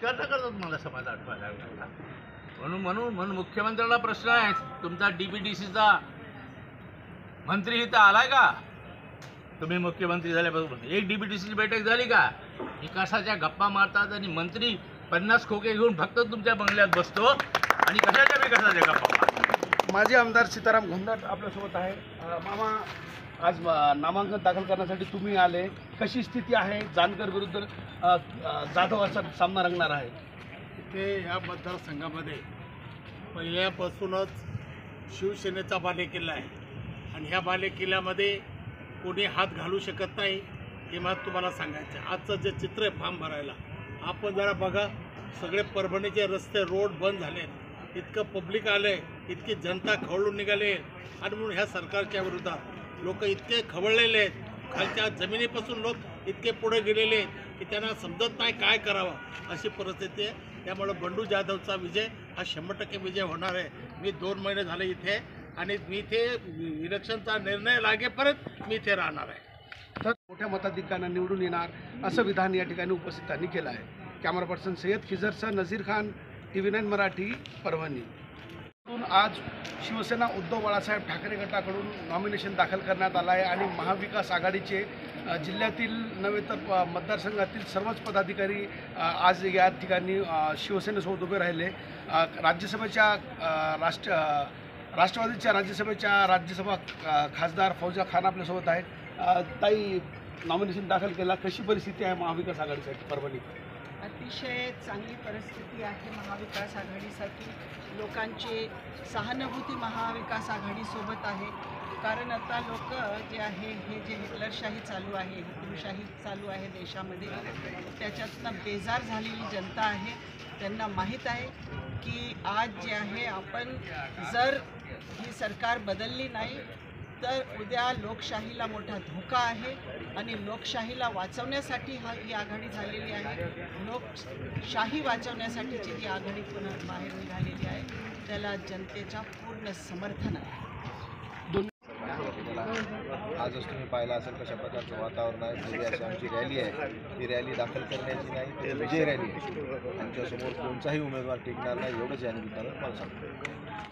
करता करता मला समाज आठवायला लागला. म्हणून मुख्यमंत्र्याला प्रश्न आहे, तुमचा DPDCचा मंत्री इथं आलाय का? तुम्ही मुख्यमंत्री झाल्यापासून एक DPDCची बैठक झाली का? विकासाच्या गप्पा मारतात आणि मंत्री 50 खोके घेऊन फक्त तुमच्या बंगल्यात बसतो आणि कशाच्या विकासाच्या गप्पा मारतात. माजी आमदार सीताराम घोंदाट आपल्यासोबत आहे. मामा, आज नामांकन दाखल करण्यासाठी तुम्ही आले, कशी स्थिती आहे? जानकर विरुद्ध जाधव असा सामना रंगणार आहे. इथे ह्या मतदारसंघामध्ये पहिल्यापासूनच शिवसेनेचा बालेकिल्ला आहे आणि ह्या बालेकिल्ल्यामध्ये कोणी हात घालू शकत नाही हे मला तुम्हाला सांगायचं आहे. आजचं जे चित्र आहे फॉर्म भरायला, आपण जरा बघा, सगळे परभणीचे रस्ते रोड बंद झाले, इतकं पब्लिक आलं आहे, इतकी जनता खवळून निघाली आणि म्हणून ह्या सरकारच्या विरोधात लोक इतके खवळलेले आहेत, खालच्या जमिनीपासून लोक इतके पुढे गेलेले आहेत की त्यांना समजत नाही काय करावं अशी परिस्थिती आहे. त्यामुळे बंडू जाधवचा विजय हा 100% विजय होणार आहे. मी 2 महिने झाले इथे आणि मी इथे इलेक्शनचा निर्णय लागेपर्यंत मी इथे राहणार आहे. तर मोठ्या मताधिक्यानं निवडून येणार असं विधान या ठिकाणी उपस्थितांनी केलं आहे. कॅमेरा पर्सन सय्यद खिजरसह नझीर खान, TV9 मराठी, परभणी. आज शिवसेना उद्धव बाळासाहेब ठाकरे गटाकडून नॉमिनेशन दाखल करण्यात आलं आहे आणि महाविकास आघाडीचे जिल्ह्यातील नव्हे तर मतदारसंघातील सर्वच पदाधिकारी आज या ठिकाणी शिवसेनेसोबत उभे राहिले. राज्यसभेच्या राष्ट्रवादीच्या राज्यसभा खासदार फौजा खान आपल्यासोबत आहेत. ताई, नॉमिनेशन दाखल केला, कशी परिस्थिती आहे महाविकास आघाडीसाठी परभणीत? अतिशय चांगली परिस्थिती आहे महाविकास आघाडीसाठी. लोकांची सहानुभूती महाविकास आघाडीसोबत आहे. कारण आता लोक जे आहे, हे जे हिटलरशाही चालू आहे, हुकुमशाही चालू आहे देशामध्ये, त्याच्यातनं बेजार झालेली जनता आहे. त्यांना माहीत आहे की आज जे आहे, आपण जर ही सरकार बदलली नाही तर उद्या लोकशाहीला मोठा धोका आहे आणि लोकशाहीला वाचवण्यासाठी ही आघाडी झालेली आहे. लोकशाही वाचवण्यासाठीची जी आघाडी पुन्हा बाहेर निघालेली आहे, त्याला जनतेचा पूर्ण समर्थन आहे. आजच तुम्ही पाहिला असेल कशा प्रकारचं वातावरण आहे. पूर्वी अशी आमची रॅली आहे, ही रॅली दाखल करण्याची नाही, ती विजय रॅली आहे. आमच्यासमोर कोणताही उमेदवार टिकणार नाही, एवढंच या निमित्तानं मला सांगतो.